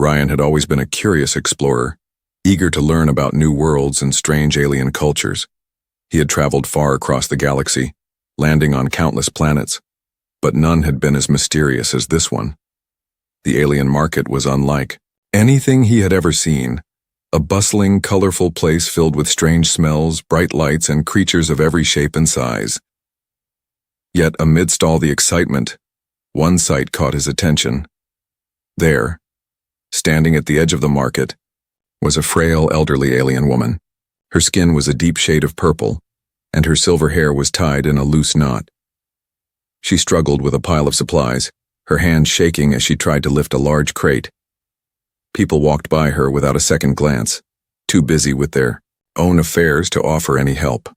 Ryan had always been a curious explorer, eager to learn about new worlds and strange alien cultures. He had traveled far across the galaxy, landing on countless planets, but none had been as mysterious as this one. The alien market was unlike anything he had ever seen, a bustling, colorful place filled with strange smells, bright lights, and creatures of every shape and size. Yet, amidst all the excitement, one sight caught his attention. There, standing at the edge of the market, was a frail, elderly alien woman. Her skin was a deep shade of purple, and her silver hair was tied in a loose knot. She struggled with a pile of supplies, her hands shaking as she tried to lift a large crate. People walked by her without a second glance, too busy with their own affairs to offer any help.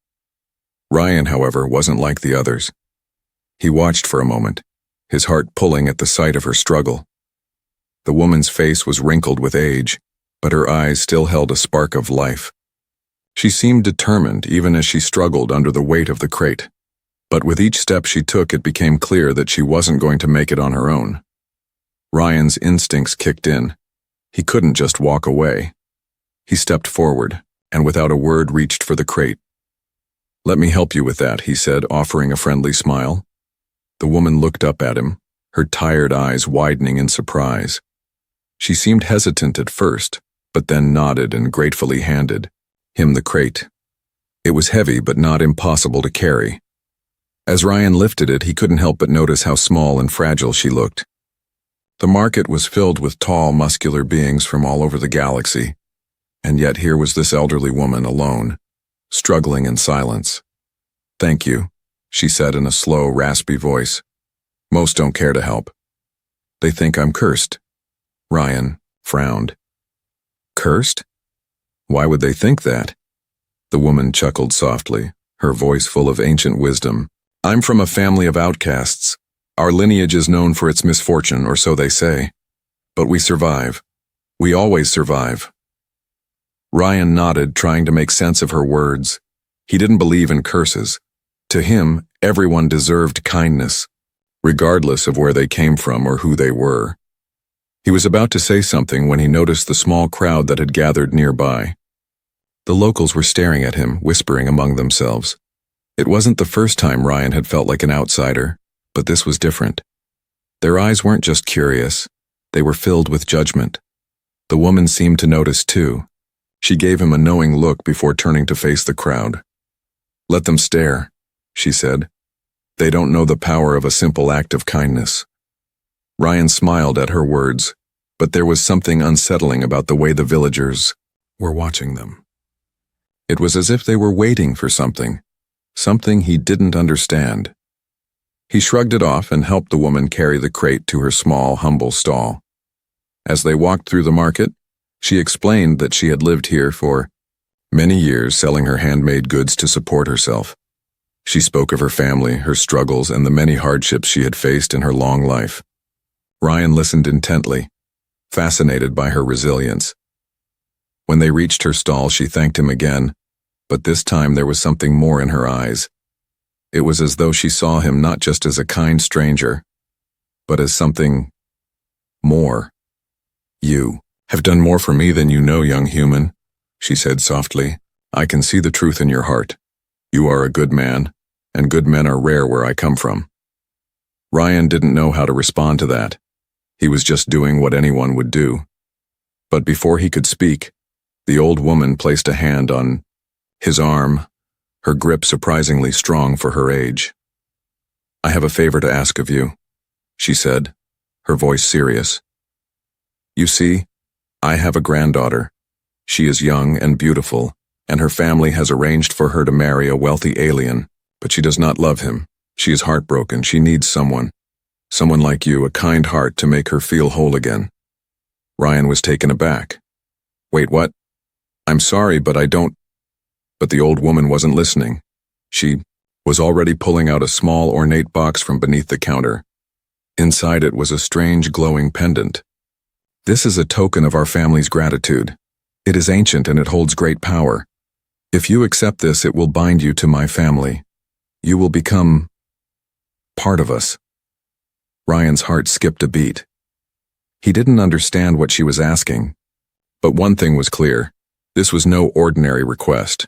Ryan, however, wasn't like the others. He watched for a moment, his heart pulling at the sight of her struggle. The woman's face was wrinkled with age, but her eyes still held a spark of life. She seemed determined even as she struggled under the weight of the crate. But with each step she took, it became clear that she wasn't going to make it on her own. Ryan's instincts kicked in. He couldn't just walk away. He stepped forward, and without a word reached for the crate. "Let me help you with that," he said, offering a friendly smile. The woman looked up at him, her tired eyes widening in surprise. She seemed hesitant at first, but then nodded and gratefully handed him the crate. It was heavy but not impossible to carry. As Ryan lifted it, he couldn't help but notice how small and fragile she looked. The market was filled with tall, muscular beings from all over the galaxy, and yet here was this elderly woman alone, struggling in silence. "Thank you," she said in a slow, raspy voice. "Most don't care to help. They think I'm cursed." Ryan frowned. "Cursed? Why would they think that?" The woman chuckled softly, her voice full of ancient wisdom. "I'm from a family of outcasts. Our lineage is known for its misfortune, or so they say. But we survive. We always survive." Ryan nodded, trying to make sense of her words. He didn't believe in curses. To him, everyone deserved kindness, regardless of where they came from or who they were. He was about to say something when he noticed the small crowd that had gathered nearby. The locals were staring at him, whispering among themselves. It wasn't the first time Ryan had felt like an outsider, but this was different. Their eyes weren't just curious, they were filled with judgment. The woman seemed to notice too. She gave him a knowing look before turning to face the crowd. "Let them stare," she said. "They don't know the power of a simple act of kindness." Ryan smiled at her words, but there was something unsettling about the way the villagers were watching them. It was as if they were waiting for something he didn't understand. He shrugged it off and helped the woman carry the crate to her small, humble stall. As they walked through the market, she explained that she had lived here for many years, selling her handmade goods to support herself. She spoke of her family, her struggles, and the many hardships she had faced in her long life. Ryan listened intently, fascinated by her resilience. When they reached her stall, she thanked him again, but this time there was something more in her eyes. It was as though she saw him not just as a kind stranger, but as something more. "You have done more for me than you know, young human," she said softly. "I can see the truth in your heart. You are a good man, and good men are rare where I come from." Ryan didn't know how to respond to that. He was just doing what anyone would do. But before he could speak, the old woman placed a hand on his arm, her grip surprisingly strong for her age. "I have a favor to ask of you," she said, her voice serious. "You see, I have a granddaughter. She is young and beautiful, and her family has arranged for her to marry a wealthy alien, but she does not love him. She is heartbroken. She needs someone like you, a kind heart to make her feel whole again." Ryan was taken aback. "Wait, what? I'm sorry, but I don't..." But the old woman wasn't listening. She was already pulling out a small, ornate box from beneath the counter. Inside it was a strange, glowing pendant. "This is a token of our family's gratitude. It is ancient and it holds great power. If you accept this, it will bind you to my family. You will become part of us." Ryan's heart skipped a beat. He didn't understand what she was asking. But one thing was clear. This was no ordinary request.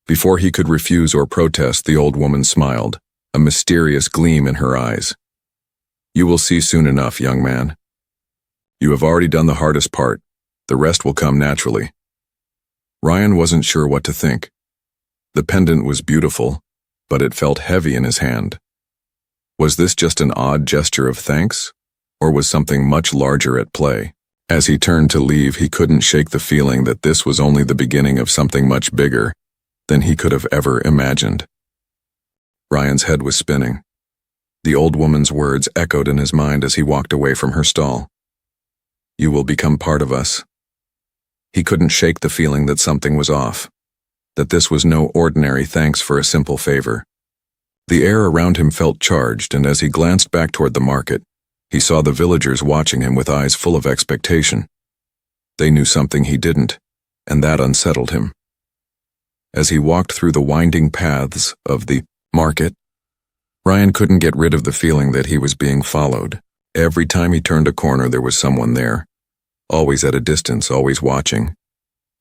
Before he could refuse or protest, the old woman smiled, a mysterious gleam in her eyes. "You will see soon enough, young man. You have already done the hardest part. The rest will come naturally." Ryan wasn't sure what to think. The pendant was beautiful, but it felt heavy in his hand. Was this just an odd gesture of thanks, or was something much larger at play? As he turned to leave, he couldn't shake the feeling that this was only the beginning of something much bigger than he could have ever imagined. Ryan's head was spinning. The old woman's words echoed in his mind as he walked away from her stall. "You will become part of us." He couldn't shake the feeling that something was off, that this was no ordinary thanks for a simple favor. The air around him felt charged, and as he glanced back toward the market, he saw the villagers watching him with eyes full of expectation. They knew something he didn't, and that unsettled him. As he walked through the winding paths of the market, Ryan couldn't get rid of the feeling that he was being followed. Every time he turned a corner, there was someone there, always at a distance, always watching.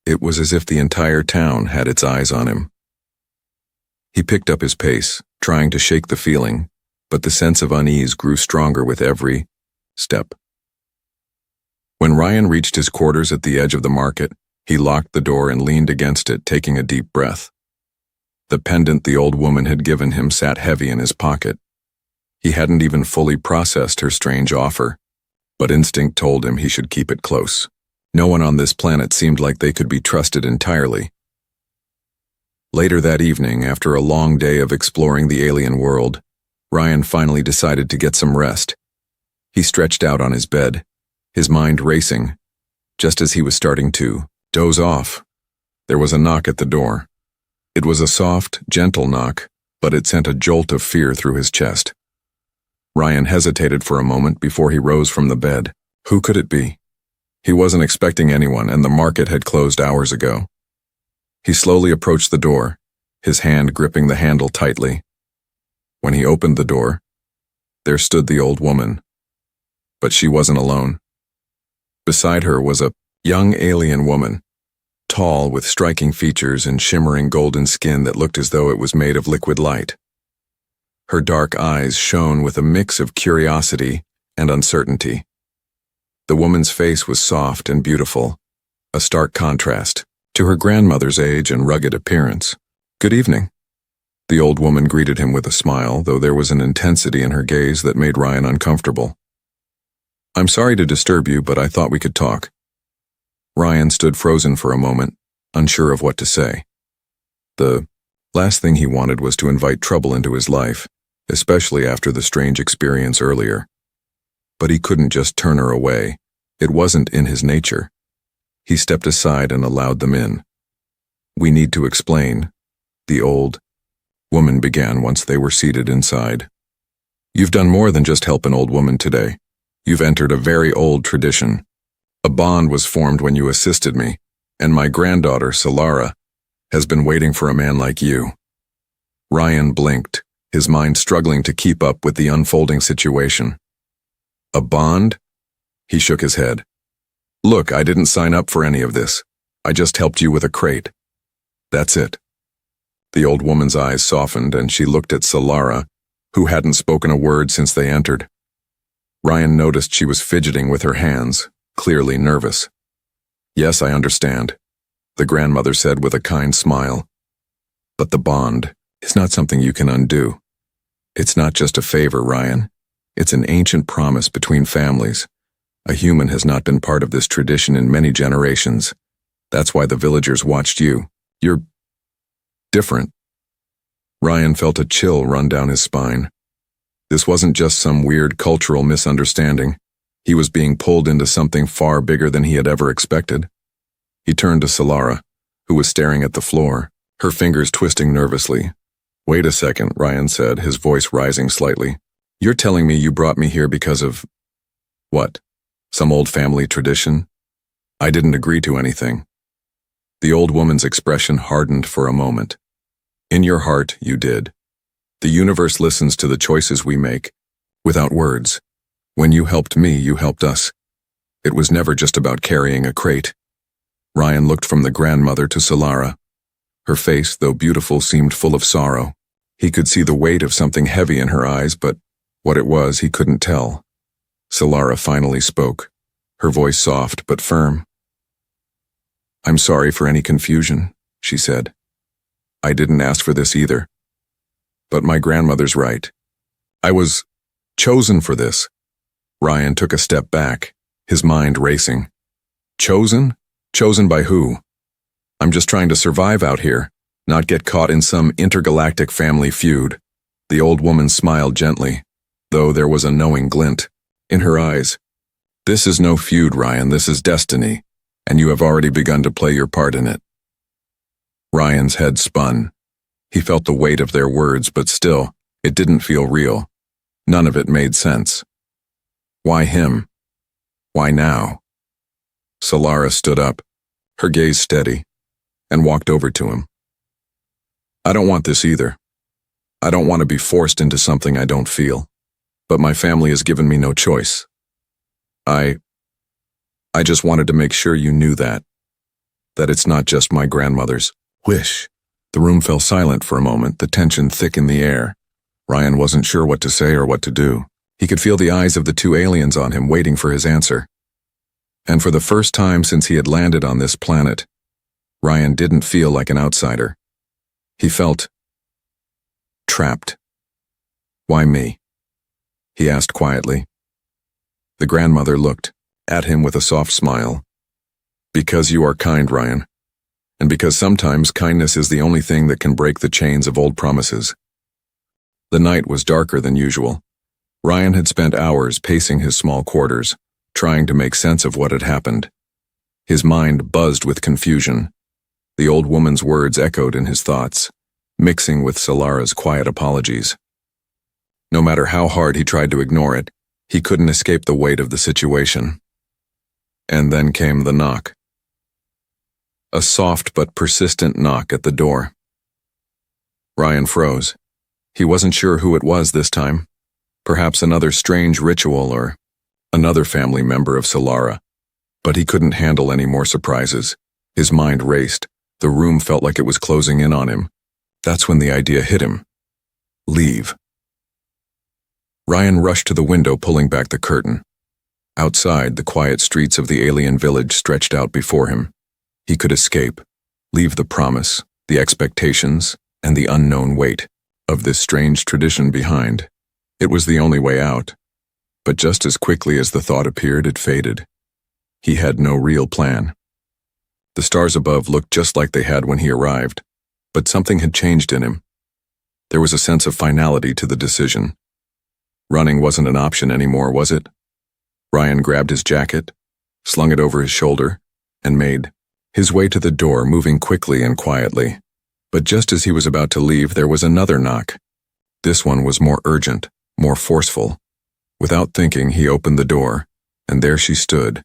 It was as if the entire town had its eyes on him. He picked up his pace, trying to shake the feeling, but the sense of unease grew stronger with every step. When Ryan reached his quarters at the edge of the market, he locked the door and leaned against it, taking a deep breath. The pendant the old woman had given him sat heavy in his pocket. He hadn't even fully processed her strange offer, but instinct told him he should keep it close. No one on this planet seemed like they could be trusted entirely. Later that evening, after a long day of exploring the alien world, Ryan finally decided to get some rest. He stretched out on his bed, his mind racing. Just as he was starting to doze off, there was a knock at the door. It was a soft, gentle knock, but it sent a jolt of fear through his chest. Ryan hesitated for a moment before he rose from the bed. Who could it be? He wasn't expecting anyone, and the market had closed hours ago. He slowly approached the door, his hand gripping the handle tightly. When he opened the door, there stood the old woman. But she wasn't alone. Beside her was a young alien woman, tall with striking features and shimmering golden skin that looked as though it was made of liquid light. Her dark eyes shone with a mix of curiosity and uncertainty. The woman's face was soft and beautiful, a stark contrast to her grandmother's age and rugged appearance. "Good evening." The old woman greeted him with a smile, though there was an intensity in her gaze that made Ryan uncomfortable. "I'm sorry to disturb you, but I thought we could talk." Ryan stood frozen for a moment, unsure of what to say. The last thing he wanted was to invite trouble into his life, especially after the strange experience earlier. But he couldn't just turn her away. It wasn't in his nature. He stepped aside and allowed them in. "We need to explain," the old woman began once they were seated inside. "You've done more than just help an old woman today. You've entered a very old tradition. A bond was formed when you assisted me, and my granddaughter, Solara, has been waiting for a man like you." Ryan blinked, his mind struggling to keep up with the unfolding situation. "A bond?" He shook his head. "Look, I didn't sign up for any of this. I just helped you with a crate. That's it." The old woman's eyes softened, and she looked at Solara, who hadn't spoken a word since they entered. Ryan noticed she was fidgeting with her hands, clearly nervous. "Yes, I understand," the grandmother said with a kind smile. "But the bond is not something you can undo. It's not just a favor, Ryan. It's an ancient promise between families. A human has not been part of this tradition in many generations. That's why the villagers watched you. You're different." Ryan felt a chill run down his spine. This wasn't just some weird cultural misunderstanding. He was being pulled into something far bigger than he had ever expected. He turned to Solara, who was staring at the floor, her fingers twisting nervously. "Wait a second," Ryan said, his voice rising slightly. "You're telling me you brought me here because of what? Some old family tradition? I didn't agree to anything." The old woman's expression hardened for a moment. "In your heart, you did. The universe listens to the choices we make, without words. When you helped me, you helped us. It was never just about carrying a crate. Ryan looked from the grandmother to Solara. Her face, though beautiful, seemed full of sorrow. He could see the weight of something heavy in her eyes, but what it was he couldn't tell. Solara finally spoke, her voice soft but firm. "I'm sorry for any confusion," she said. "I didn't ask for this either. But my grandmother's right. I was chosen for this." Ryan took a step back, his mind racing. Chosen? Chosen by who? "I'm just trying to survive out here, not get caught in some intergalactic family feud." The old woman smiled gently, though there was a knowing glint in her eyes. "This is no feud, Ryan, this is destiny, and you have already begun to play your part in it." Ryan's head spun. He felt the weight of their words, but still, it didn't feel real. None of it made sense. Why him? Why now? Solara stood up, her gaze steady, and walked over to him. "I don't want this either. I don't want to be forced into something I don't feel. But my family has given me no choice. I just wanted to make sure you knew that it's not just my grandmother's wish." The room fell silent for a moment, the tension thick in the air. Ryan wasn't sure what to say or what to do. He could feel the eyes of the two aliens on him waiting for his answer. And for the first time since he had landed on this planet, Ryan didn't feel like an outsider. He felt trapped. "Why me?" he asked quietly. The grandmother looked at him with a soft smile. "Because you are kind, Ryan. And because sometimes kindness is the only thing that can break the chains of old promises." The night was darker than usual. Ryan had spent hours pacing his small quarters, trying to make sense of what had happened. His mind buzzed with confusion. The old woman's words echoed in his thoughts, mixing with Solara's quiet apologies. No matter how hard he tried to ignore it, he couldn't escape the weight of the situation. And then came the knock. A soft but persistent knock at the door. Ryan froze. He wasn't sure who it was this time. Perhaps another strange ritual or another family member of Solara. But he couldn't handle any more surprises. His mind raced. The room felt like it was closing in on him. That's when the idea hit him. Leave. Ryan rushed to the window, pulling back the curtain. Outside, the quiet streets of the alien village stretched out before him. He could escape, leave the promise, the expectations, and the unknown weight of this strange tradition behind. It was the only way out. But just as quickly as the thought appeared, it faded. He had no real plan. The stars above looked just like they had when he arrived, but something had changed in him. There was a sense of finality to the decision. Running wasn't an option anymore, was it? Ryan grabbed his jacket, slung it over his shoulder, and made his way to the door, moving quickly and quietly. But just as he was about to leave, there was another knock. This one was more urgent, more forceful. Without thinking, he opened the door, and there she stood.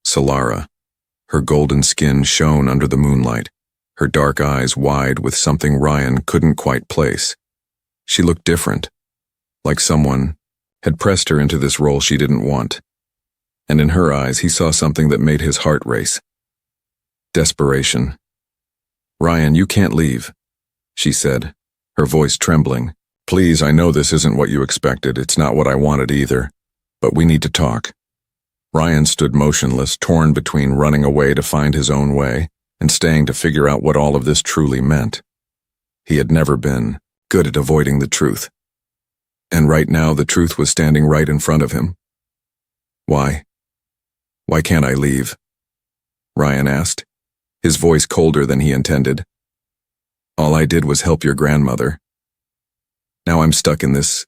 Solara. Her golden skin shone under the moonlight, her dark eyes wide with something Ryan couldn't quite place. She looked different, like someone had pressed her into this role she didn't want. And in her eyes, he saw something that made his heart race. Desperation. "Ryan, you can't leave," she said, her voice trembling. "Please, I know this isn't what you expected. It's not what I wanted either. But we need to talk." Ryan stood motionless, torn between running away to find his own way and staying to figure out what all of this truly meant. He had never been good at avoiding the truth. And right now, the truth was standing right in front of him. Why? Why can't I leave?" Ryan asked, his voice colder than he intended. "All I did was help your grandmother. Now I'm stuck in this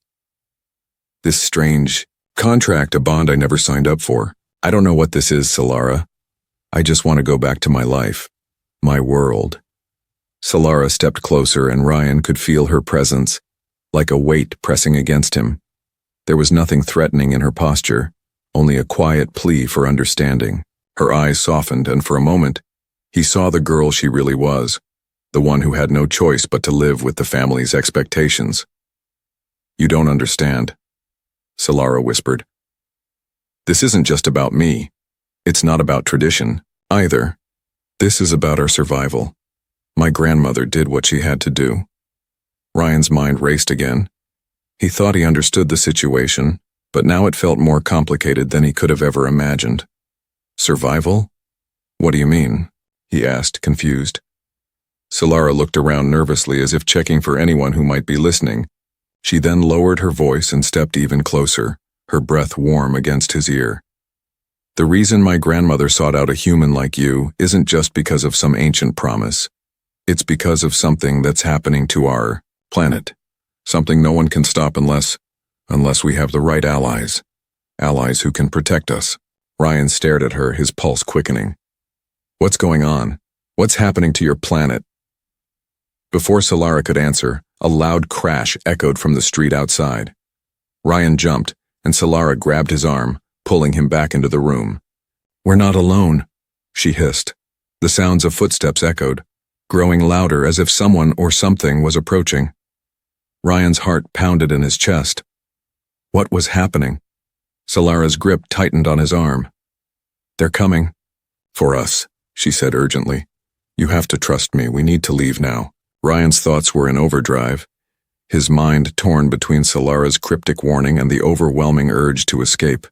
strange contract, a bond I never signed up for. I don't know what this is, Solara. I just want to go back to my life, my world." Solara stepped closer, and Ryan could feel her presence, like a weight pressing against him. There was nothing threatening in her posture, only a quiet plea for understanding. Her eyes softened, and for a moment, he saw the girl she really was, the one who had no choice but to live with the family's expectations. "You don't understand," Solara whispered. "This isn't just about me. It's not about tradition, either. This is about our survival. My grandmother did what she had to do. Ryan's mind raced again. He thought he understood the situation, but now it felt more complicated than he could have ever imagined. Survival? What do you mean? He asked, confused. Solara looked around nervously as if checking for anyone who might be listening. She then lowered her voice and stepped even closer, her breath warm against his ear. The reason my grandmother sought out a human like you isn't just because of some ancient promise. It's because of something that's happening to our planet. Something no one can stop unless we have the right allies. Allies who can protect us. Ryan stared at her, his pulse quickening. What's going on? What's happening to your planet? Before Solara could answer, a loud crash echoed from the street outside. Ryan jumped, and Solara grabbed his arm, pulling him back into the room. We're not alone, she hissed. The sounds of footsteps echoed, growing louder as if someone or something was approaching. Ryan's heart pounded in his chest. What was happening? Solara's grip tightened on his arm. They're coming. For us, she said urgently. You have to trust me, we need to leave now. Ryan's thoughts were in overdrive, his mind torn between Solara's cryptic warning and the overwhelming urge to escape.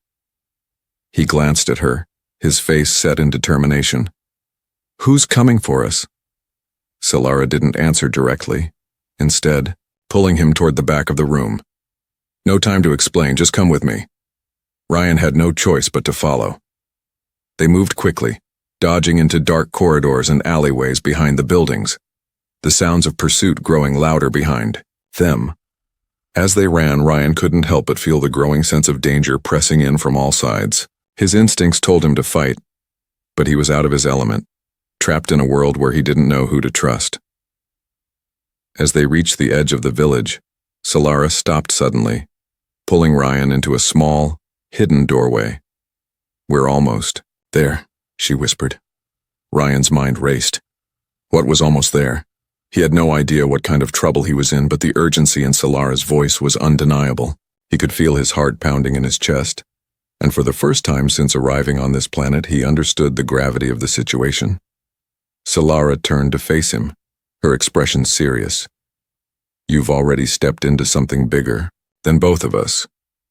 He glanced at her, his face set in determination. Who's coming for us? Solara didn't answer directly, instead, pulling him toward the back of the room. No time to explain, just come with me. Ryan had no choice but to follow. They moved quickly, dodging into dark corridors and alleyways behind the buildings, the sounds of pursuit growing louder behind them. As they ran, Ryan couldn't help but feel the growing sense of danger pressing in from all sides. His instincts told him to fight, but he was out of his element, trapped in a world where he didn't know who to trust. As they reached the edge of the village, Solara stopped suddenly, pulling Ryan into a small, hidden doorway. We're almost there, she whispered. Ryan's mind raced. What was almost there? He had no idea what kind of trouble he was in, but the urgency in Solara's voice was undeniable. He could feel his heart pounding in his chest, and for the first time since arriving on this planet, he understood the gravity of the situation. Solara turned to face him, her expression serious. You've already stepped into something bigger than both of us.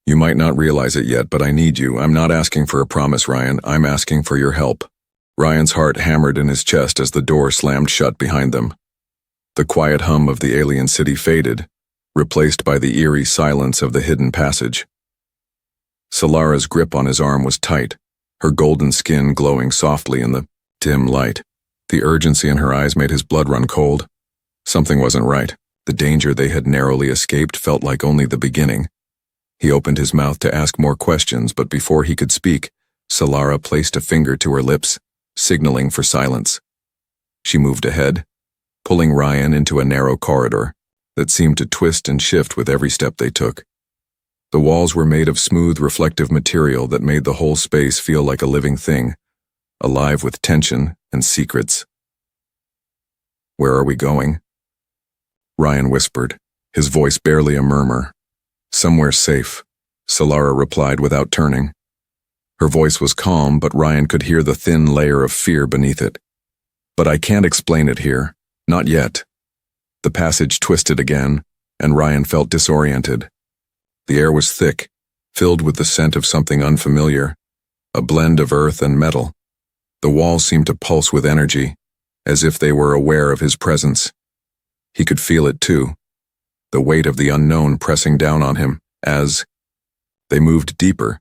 You might not realize it yet, but I need you. I'm not asking for a promise, Ryan. I'm asking for your help. Ryan's heart hammered in his chest as the door slammed shut behind them. The quiet hum of the alien city faded, replaced by the eerie silence of the hidden passage. Solara's grip on his arm was tight, her golden skin glowing softly in the dim light. The urgency in her eyes made his blood run cold. Something wasn't right. The danger they had narrowly escaped felt like only the beginning. He opened his mouth to ask more questions, but before he could speak, Solara placed a finger to her lips, signaling for silence. She moved ahead, pulling Ryan into a narrow corridor that seemed to twist and shift with every step they took. The walls were made of smooth, reflective material that made the whole space feel like a living thing, alive with tension and secrets. Where are we going? Ryan whispered, his voice barely a murmur. Somewhere safe, Solara replied without turning. Her voice was calm, but Ryan could hear the thin layer of fear beneath it. But I can't explain it here. Not yet. The passage twisted again, and Ryan felt disoriented. The air was thick, filled with the scent of something unfamiliar, a blend of earth and metal. The walls seemed to pulse with energy, as if they were aware of his presence. He could feel it too, the weight of the unknown pressing down on him as they moved deeper.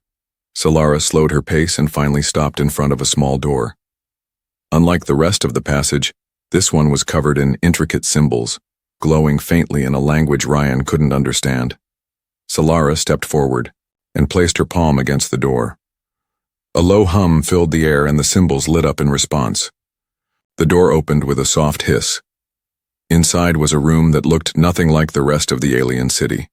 Solara slowed her pace and finally stopped in front of a small door. Unlike the rest of the passage, this one was covered in intricate symbols, glowing faintly in a language Ryan couldn't understand. Solara stepped forward and placed her palm against the door. A low hum filled the air and the symbols lit up in response. The door opened with a soft hiss. Inside was a room that looked nothing like the rest of the alien city.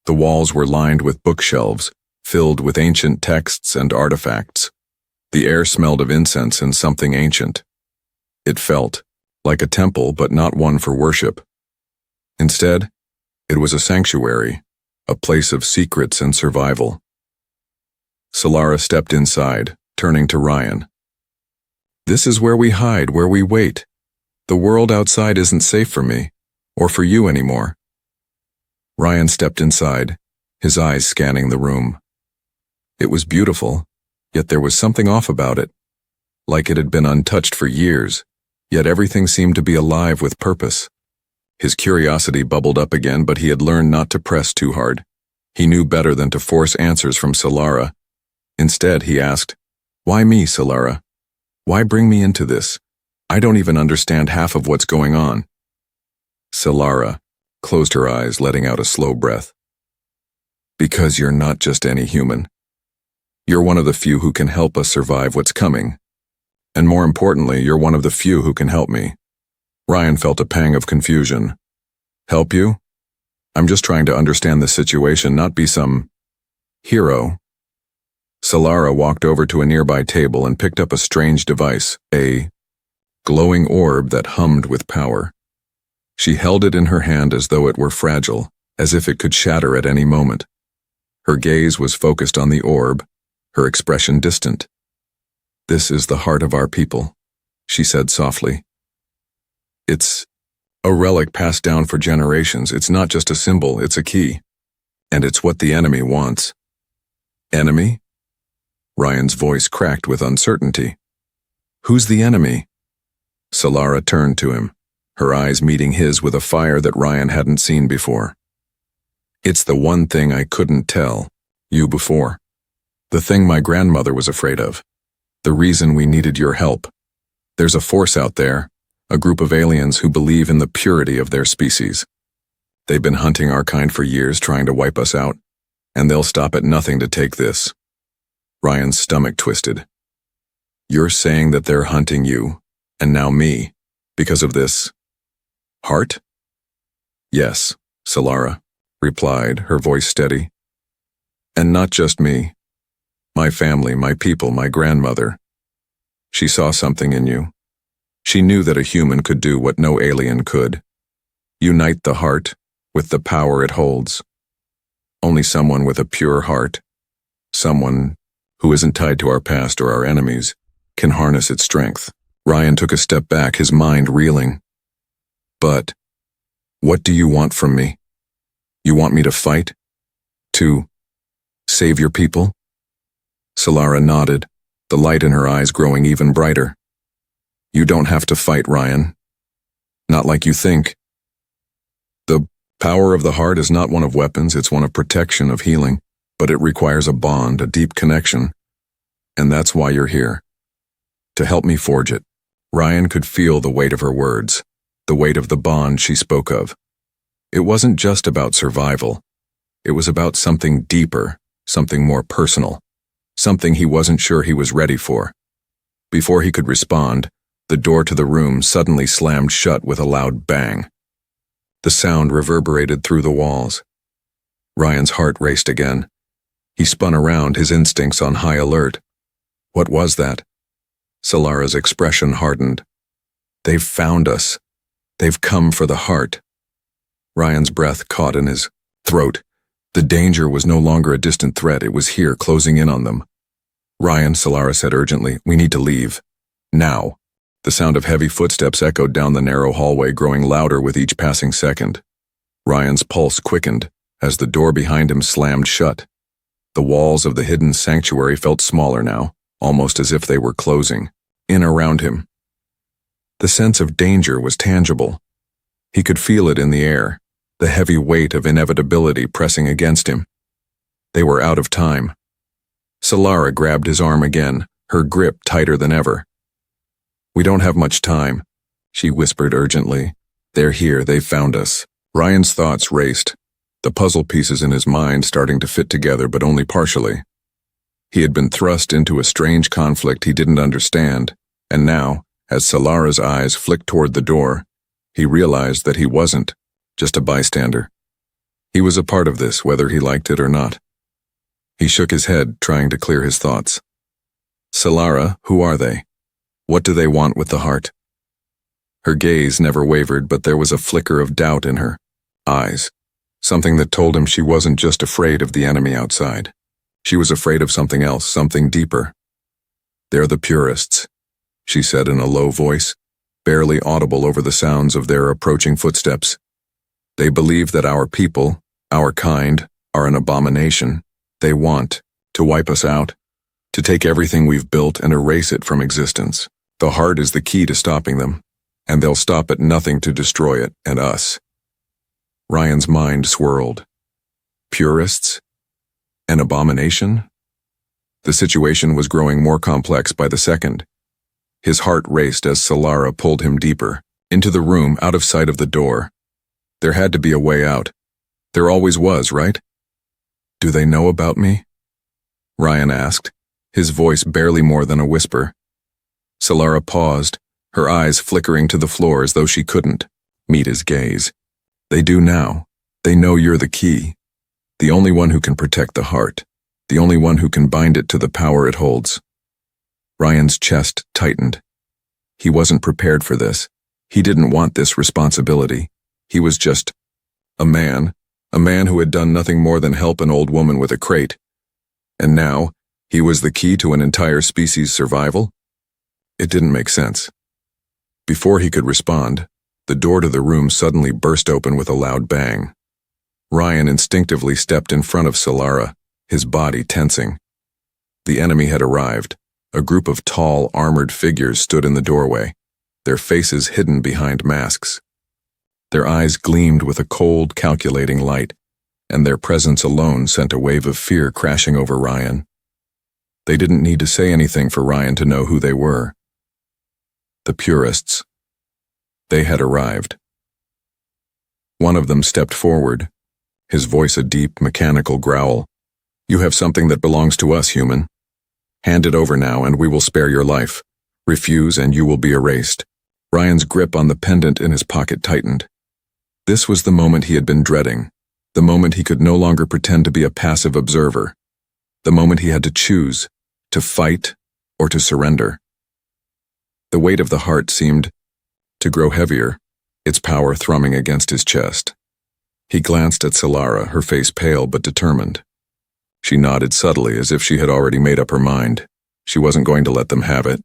The walls were lined with bookshelves, filled with ancient texts and artifacts. The air smelled of incense and something ancient. It felt like a temple, but not one for worship. Instead, it was a sanctuary, a place of secrets and survival. Solara stepped inside, turning to Ryan. This is where we hide, where we wait. The world outside isn't safe for me, or for you anymore. Ryan stepped inside, his eyes scanning the room. It was beautiful, yet there was something off about it. Like it had been untouched for years, yet everything seemed to be alive with purpose. His curiosity bubbled up again, but he had learned not to press too hard. He knew better than to force answers from Solara. Instead, he asked, "Why me, Solara? Why bring me into this? I don't even understand half of what's going on." Solara closed her eyes, letting out a slow breath. "Because you're not just any human. You're one of the few who can help us survive what's coming. And more importantly, you're one of the few who can help me." Ryan felt a pang of confusion. "Help you? I'm just trying to understand the situation, not be some hero." Solara walked over to a nearby table and picked up a strange device, a glowing orb that hummed with power. She held it in her hand as though it were fragile, as if it could shatter at any moment. Her gaze was focused on the orb, her expression distant. "This is the heart of our people," she said softly. "It's a relic passed down for generations. It's not just a symbol, it's a key. And it's what the enemy wants." "Enemy?" Ryan's voice cracked with uncertainty. "Who's the enemy?" Solara turned to him, her eyes meeting his with a fire that Ryan hadn't seen before. "It's the one thing I couldn't tell you before. The thing my grandmother was afraid of. The reason we needed your help. There's a force out there, a group of aliens who believe in the purity of their species. They've been hunting our kind for years, trying to wipe us out, and they'll stop at nothing to take this." Ryan's stomach twisted. "You're saying that they're hunting you, and now me, because of this heart?" "Yes," Solara replied, her voice steady. "And not just me. My family, my people, my grandmother. She saw something in you. She knew that a human could do what no alien could. Unite the heart with the power it holds. Only someone with a pure heart, someone who isn't tied to our past or our enemies, can harness its strength." Ryan took a step back, his mind reeling. "But what do you want from me? You want me to fight? To save your people?" Solara nodded, the light in her eyes growing even brighter. "You don't have to fight, Ryan. Not like you think. The power of the heart is not one of weapons, it's one of protection, of healing, but it requires a bond, a deep connection. And that's why you're here. To help me forge it." Ryan could feel the weight of her words, the weight of the bond she spoke of. It wasn't just about survival. It was about something deeper, something more personal, something he wasn't sure he was ready for. Before he could respond, the door to the room suddenly slammed shut with a loud bang. The sound reverberated through the walls. Ryan's heart raced again. He spun around, his instincts on high alert. What was that? Solara's expression hardened. "They've found us. They've come for the heart." Ryan's breath caught in his throat. The danger was no longer a distant threat, it was here, closing in on them. "Ryan," Solara said urgently, "we need to leave. Now." The sound of heavy footsteps echoed down the narrow hallway, growing louder with each passing second. Ryan's pulse quickened as the door behind him slammed shut. The walls of the hidden sanctuary felt smaller now, almost as if they were closing in around him. The sense of danger was tangible. He could feel it in the air, the heavy weight of inevitability pressing against him. They were out of time. Solara grabbed his arm again, her grip tighter than ever. "We don't have much time," she whispered urgently. "They're here, they've found us." Ryan's thoughts raced, the puzzle pieces in his mind starting to fit together, but only partially. He had been thrust into a strange conflict he didn't understand, and now, as Solara's eyes flicked toward the door, he realized that he wasn't just a bystander. He was a part of this, whether he liked it or not. He shook his head, trying to clear his thoughts. "Solara, who are they? What do they want with the heart?" Her gaze never wavered, but there was a flicker of doubt in her eyes, something that told him she wasn't just afraid of the enemy outside. She was afraid of something else, something deeper. "They're the purists. she said in a low voice, barely audible over the sounds of their approaching footsteps. They believe that our people, our kind, are an abomination. They want to wipe us out, to take everything we've built and erase it from existence. The heart is the key to stopping them, and they'll stop at nothing to destroy it and us. Ryan's mind swirled. Purists? An abomination? The situation was growing more complex by the second. His heart raced as Solara pulled him deeper, into the room out of sight of the door. There had to be a way out. There always was, right? Do they know about me? Ryan asked, his voice barely more than a whisper. Solara paused, her eyes flickering to the floor as though she couldn't meet his gaze. They do now. They know you're the key. The only one who can protect the heart. The only one who can bind it to the power it holds. Ryan's chest tightened. He wasn't prepared for this. He didn't want this responsibility. He was just a man who had done nothing more than help an old woman with a crate. And now, he was the key to an entire species' survival? It didn't make sense. Before he could respond, the door to the room suddenly burst open with a loud bang. Ryan instinctively stepped in front of Solara, his body tensing. The enemy had arrived. A group of tall, armored figures stood in the doorway, their faces hidden behind masks. Their eyes gleamed with a cold, calculating light, and their presence alone sent a wave of fear crashing over Ryan. They didn't need to say anything for Ryan to know who they were. The Purists. They had arrived. One of them stepped forward, his voice a deep, mechanical growl. You have something that belongs to us, human. Hand it over now and we will spare your life. Refuse and you will be erased. Ryan's grip on the pendant in his pocket tightened. This was the moment he had been dreading, the moment he could no longer pretend to be a passive observer, the moment he had to choose, to fight or to surrender. The weight of the heart seemed to grow heavier, its power thrumming against his chest. He glanced at Solara, her face pale but determined. She nodded subtly as if she had already made up her mind. She wasn't going to let them have it.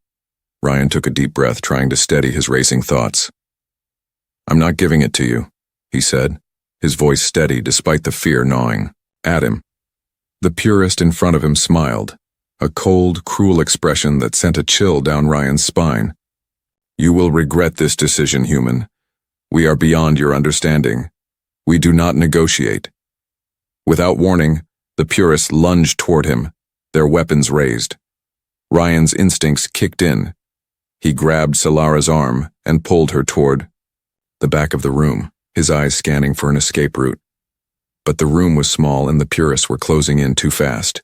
Ryan took a deep breath, trying to steady his racing thoughts. I'm not giving it to you, he said, his voice steady despite the fear gnawing at him. The purist in front of him smiled, a cold, cruel expression that sent a chill down Ryan's spine. You will regret this decision, human. We are beyond your understanding. We do not negotiate. Without warning, the purists lunged toward him, their weapons raised. Ryan's instincts kicked in. He grabbed Solara's arm and pulled her toward the back of the room, his eyes scanning for an escape route. But the room was small and the purists were closing in too fast.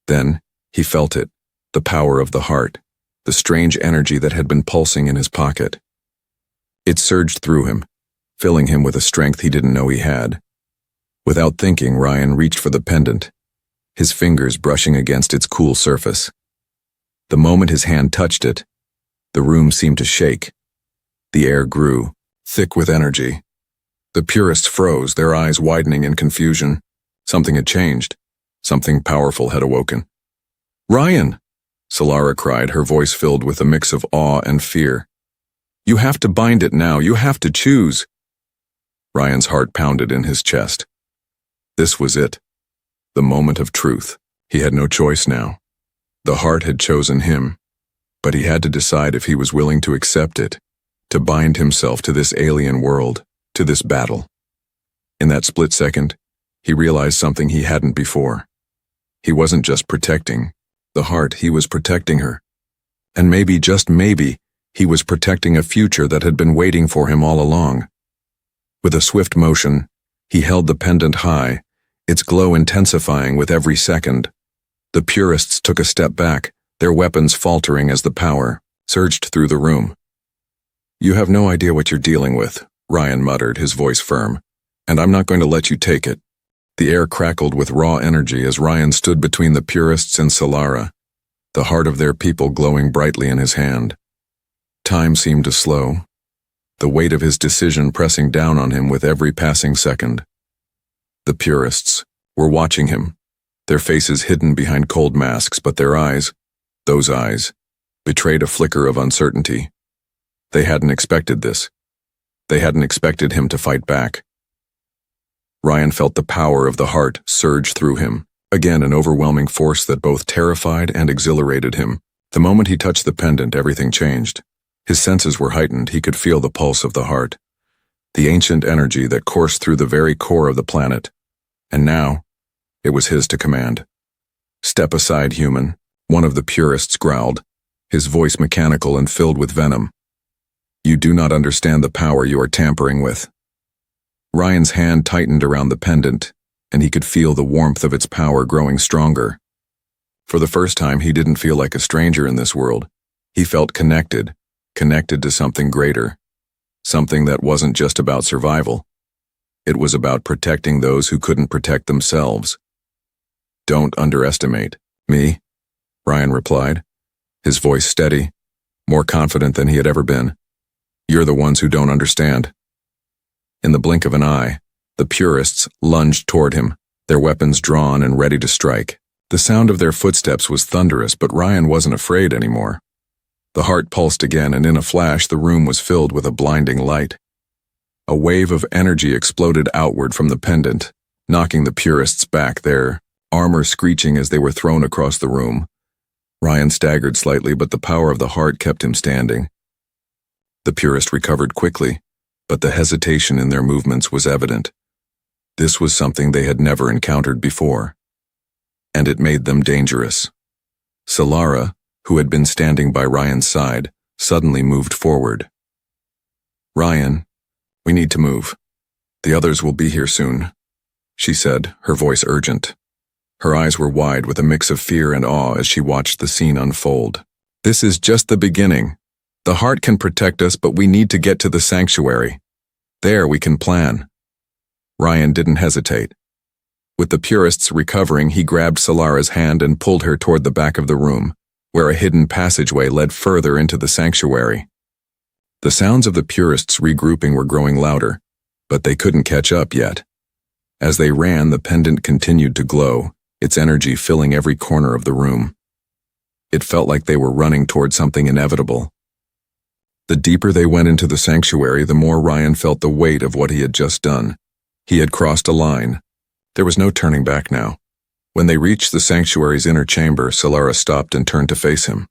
Then, he felt it, the power of the heart, the strange energy that had been pulsing in his pocket. It surged through him, filling him with a strength he didn't know he had. Without thinking, Ryan reached for the pendant, his fingers brushing against its cool surface. The moment his hand touched it, the room seemed to shake. The air grew, thick with energy. The purists froze, their eyes widening in confusion. Something had changed. Something powerful had awoken. Ryan! Solara cried, her voice filled with a mix of awe and fear. You have to bind it now. You have to choose. Ryan's heart pounded in his chest. This was it. The moment of truth. He had no choice now. The heart had chosen him, but he had to decide if he was willing to accept it, to bind himself to this alien world, to this battle. In that split second, he realized something he hadn't before. He wasn't just protecting the heart, he was protecting her. And maybe, just maybe, he was protecting a future that had been waiting for him all along. With a swift motion, he held the pendant high, its glow intensifying with every second. The purists took a step back, their weapons faltering as the power surged through the room. You have no idea what you're dealing with, Ryan muttered, his voice firm, and I'm not going to let you take it. The air crackled with raw energy as Ryan stood between the purists and Solara, the heart of their people glowing brightly in his hand. Time seemed to slow, the weight of his decision pressing down on him with every passing second. The purists were watching him, their faces hidden behind cold masks, but their eyes, those eyes, betrayed a flicker of uncertainty. They hadn't expected this. They hadn't expected him to fight back. Ryan felt the power of the heart surge through him, again an overwhelming force that both terrified and exhilarated him. The moment he touched the pendant, everything changed. His senses were heightened. He could feel the pulse of the heart, the ancient energy that coursed through the very core of the planet. And now, it was his to command. "Step aside, human," one of the purists growled, his voice mechanical and filled with venom. "You do not understand the power you are tampering with." Ryan's hand tightened around the pendant, and he could feel the warmth of its power growing stronger. For the first time, he didn't feel like a stranger in this world. He felt connected to something greater, something that wasn't just about survival. It was about protecting those who couldn't protect themselves. "Don't underestimate me," Ryan replied, his voice steady, more confident than he had ever been. "You're the ones who don't understand." In the blink of an eye, the purists lunged toward him, their weapons drawn and ready to strike. The sound of their footsteps was thunderous, but Ryan wasn't afraid anymore. The heart pulsed again, and in a flash the room was filled with a blinding light. A wave of energy exploded outward from the pendant, knocking the purists back, their armor screeching as they were thrown across the room. Ryan staggered slightly, but the power of the heart kept him standing. The purist recovered quickly, but the hesitation in their movements was evident. This was something they had never encountered before, and it made them dangerous. Solara, who had been standing by Ryan's side, suddenly moved forward. "Ryan, we need to move. The others will be here soon," she said, her voice urgent. Her eyes were wide with a mix of fear and awe as she watched the scene unfold. "This is just the beginning. The heart can protect us, but we need to get to the sanctuary. There we can plan." Ryan didn't hesitate. With the purists recovering, he grabbed Solara's hand and pulled her toward the back of the room, where a hidden passageway led further into the sanctuary. The sounds of the purists regrouping were growing louder, but they couldn't catch up yet. As they ran, the pendant continued to glow, its energy filling every corner of the room. It felt like they were running toward something inevitable. The deeper they went into the sanctuary, the more Ryan felt the weight of what he had just done. He had crossed a line. There was no turning back now. When they reached the sanctuary's inner chamber, Solara stopped and turned to face him.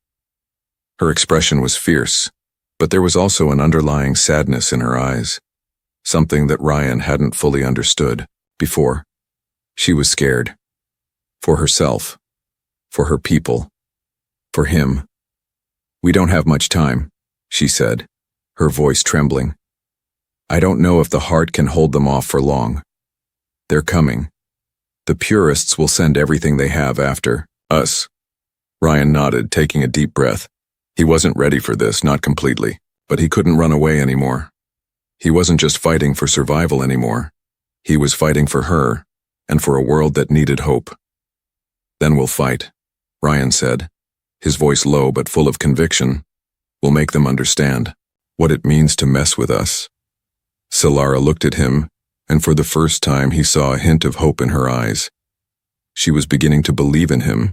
Her expression was fierce, but there was also an underlying sadness in her eyes, something that Ryan hadn't fully understood before. She was scared. For herself, for her people, for him. "We don't have much time," she said, her voice trembling. "I don't know if the heart can hold them off for long. They're coming. The purists will send everything they have after us." Ryan nodded, taking a deep breath. He wasn't ready for this, not completely, but he couldn't run away anymore. He wasn't just fighting for survival anymore. He was fighting for her, and for a world that needed hope. "Then we'll fight," Ryan said, his voice low but full of conviction. "We'll make them understand what it means to mess with us." Solara looked at him, and for the first time he saw a hint of hope in her eyes. She was beginning to believe in him,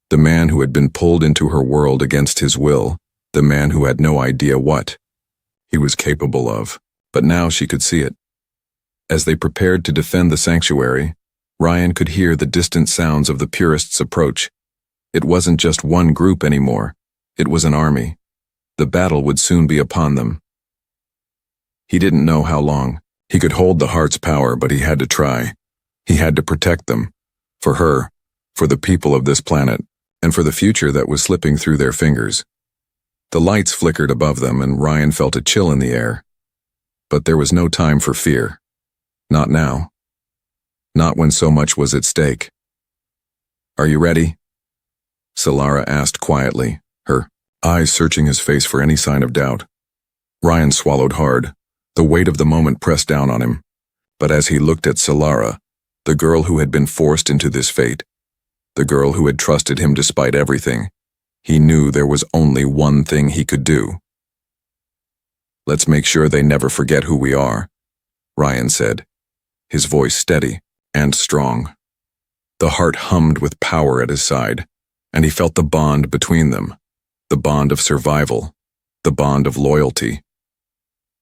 the man who had been pulled into her world against his will, the man who had no idea what he was capable of, but now she could see it. As they prepared to defend the sanctuary, Ryan could hear the distant sounds of the purists' approach. It wasn't just one group anymore, it was an army. The battle would soon be upon them. He didn't know how long. He could hold the heart's power, but he had to try. He had to protect them. For her, for the people of this planet, and for the future that was slipping through their fingers. The lights flickered above them, and Ryan felt a chill in the air. But there was no time for fear. Not now. Not when so much was at stake. "Are you ready?" Solara asked quietly, her eyes searching his face for any sign of doubt. Ryan swallowed hard. The weight of the moment pressed down on him. But as he looked at Solara, the girl who had been forced into this fate, the girl who had trusted him despite everything, he knew there was only one thing he could do. "Let's make sure they never forget who we are," Ryan said, his voice steady and strong. The heart hummed with power at his side, and he felt the bond between them, the bond of survival, the bond of loyalty.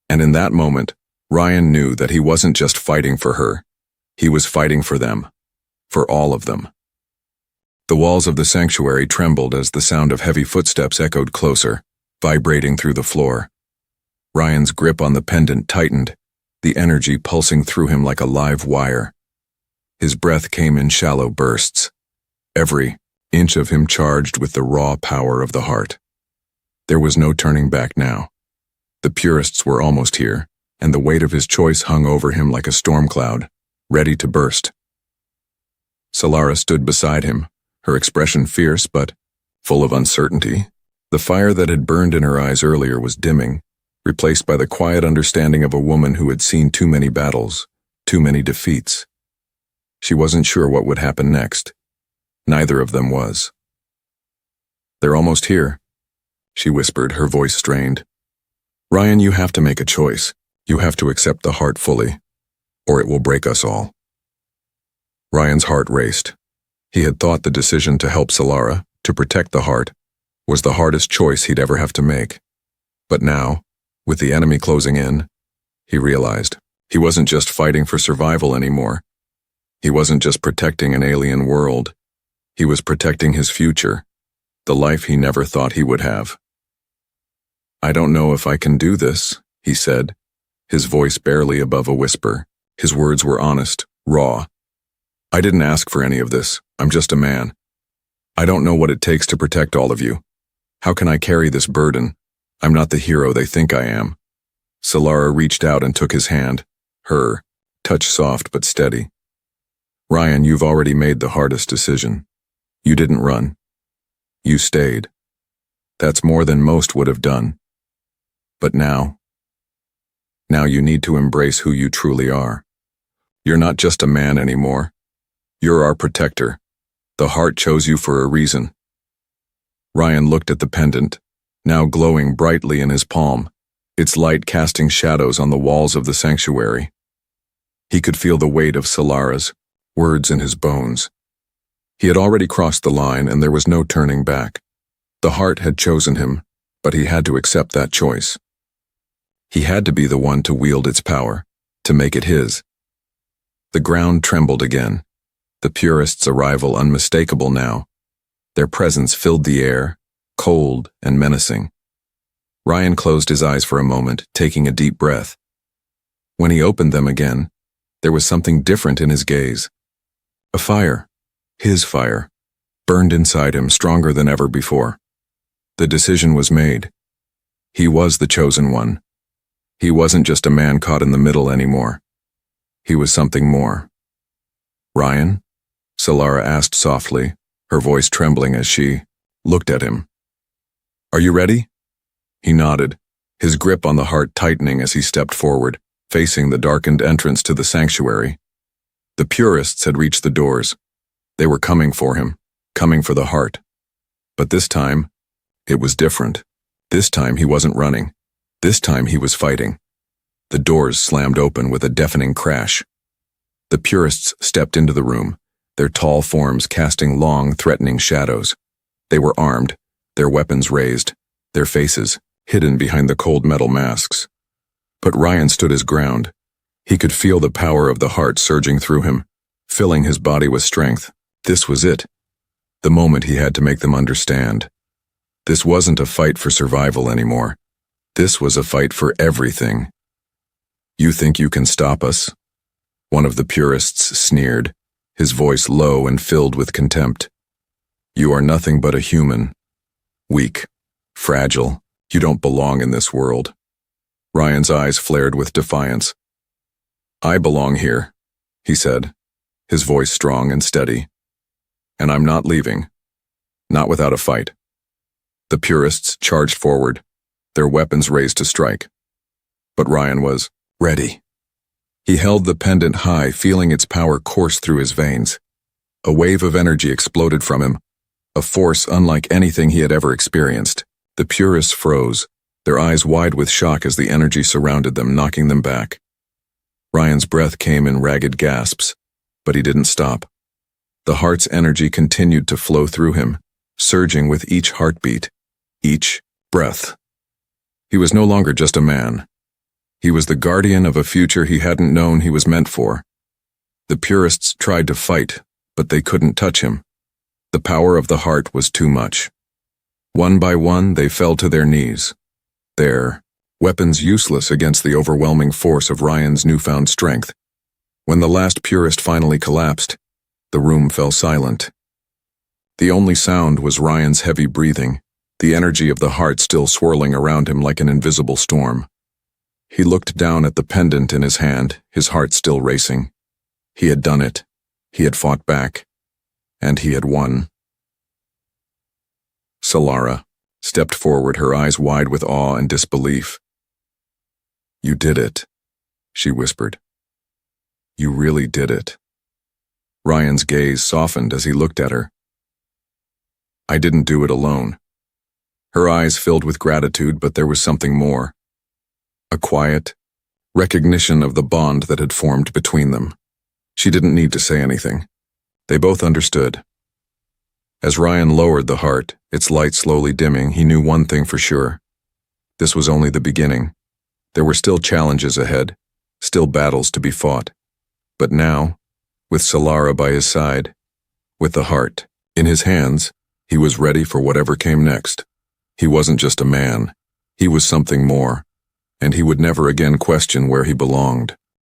And in that moment, Ryan knew that he wasn't just fighting for her, he was fighting for them, for all of them. The walls of the sanctuary trembled as the sound of heavy footsteps echoed closer, vibrating through the floor. Ryan's grip on the pendant tightened, the energy pulsing through him like a live wire. His breath came in shallow bursts, every inch of him charged with the raw power of the heart. There was no turning back now. The purists were almost here, and the weight of his choice hung over him like a storm cloud, ready to burst. Solara stood beside him, her expression fierce but full of uncertainty. The fire that had burned in her eyes earlier was dimming, replaced by the quiet understanding of a woman who had seen too many battles, too many defeats. She wasn't sure what would happen next. Neither of them was. "They're almost here," she whispered, her voice strained. "Ryan, you have to make a choice. You have to accept the heart fully, or it will break us all." Ryan's heart raced. He had thought the decision to help Solara, to protect the heart, was the hardest choice he'd ever have to make. But now, with the enemy closing in, he realized he wasn't just fighting for survival anymore. He wasn't just protecting an alien world. He was protecting his future, the life he never thought he would have. "I don't know if I can do this," he said, his voice barely above a whisper. His words were honest, raw. "I didn't ask for any of this. I'm just a man. I don't know what it takes to protect all of you. How can I carry this burden? I'm not the hero they think I am." Solara reached out and took his hand, her touch soft but steady. "Ryan, you've already made the hardest decision. You didn't run. You stayed. That's more than most would have done. But now you need to embrace who you truly are. You're not just a man anymore. You're our protector. The heart chose you for a reason." Ryan looked at the pendant, now glowing brightly in his palm, its light casting shadows on the walls of the sanctuary. He could feel the weight of Solara's words in his bones. He had already crossed the line and there was no turning back. The heart had chosen him, but he had to accept that choice. He had to be the one to wield its power, to make it his. The ground trembled again, the purists' arrival unmistakable now. Their presence filled the air, cold and menacing. Ryan closed his eyes for a moment, taking a deep breath. When he opened them again, there was something different in his gaze. A fire, his fire, burned inside him stronger than ever before. The decision was made. He was the chosen one. He wasn't just a man caught in the middle anymore. He was something more. "Ryan?" Solara asked softly, her voice trembling as she looked at him. "Are you ready?" He nodded, his grip on the heart tightening as he stepped forward, facing the darkened entrance to the sanctuary. The purists had reached the doors. They were coming for him, coming for the heart. But this time, it was different. This time he wasn't running. This time he was fighting. The doors slammed open with a deafening crash. The purists stepped into the room, their tall forms casting long, threatening shadows. They were armed, their weapons raised, their faces hidden behind the cold metal masks. But Ryan stood his ground. He could feel the power of the heart surging through him, filling his body with strength. This was it. The moment he had to make them understand. This wasn't a fight for survival anymore. This was a fight for everything. "You think you can stop us?" One of the purists sneered, his voice low and filled with contempt. "You are nothing but a human. Weak, fragile. You don't belong in this world." Ryan's eyes flared with defiance. "I belong here," he said, his voice strong and steady. "And I'm not leaving. Not without a fight." The purists charged forward, their weapons raised to strike. But Ryan was ready. He held the pendant high, feeling its power course through his veins. A wave of energy exploded from him, a force unlike anything he had ever experienced. The purists froze, their eyes wide with shock as the energy surrounded them, knocking them back. Ryan's breath came in ragged gasps, but he didn't stop. The heart's energy continued to flow through him, surging with each heartbeat. each breath. He was no longer just a man. He was the guardian of a future he hadn't known he was meant for. The purists tried to fight, but they couldn't touch him. The power of the heart was too much. One by one, they fell to their knees. Their weapons useless against the overwhelming force of Ryan's newfound strength. When the last purist finally collapsed, the room fell silent. The only sound was Ryan's heavy breathing, the energy of the heart still swirling around him like an invisible storm. He looked down at the pendant in his hand, his heart still racing. He had done it. He had fought back. And he had won. Solara stepped forward, her eyes wide with awe and disbelief. "You did it," she whispered. "You really did it." Ryan's gaze softened as he looked at her. "I didn't do it alone." Her eyes filled with gratitude, but there was something more. A quiet recognition of the bond that had formed between them. She didn't need to say anything. They both understood. As Ryan lowered the heart, its light slowly dimming, he knew one thing for sure. This was only the beginning. There were still challenges ahead, still battles to be fought. But now, with Solara by his side, with the heart in his hands, he was ready for whatever came next. He wasn't just a man. He was something more, and he would never again question where he belonged.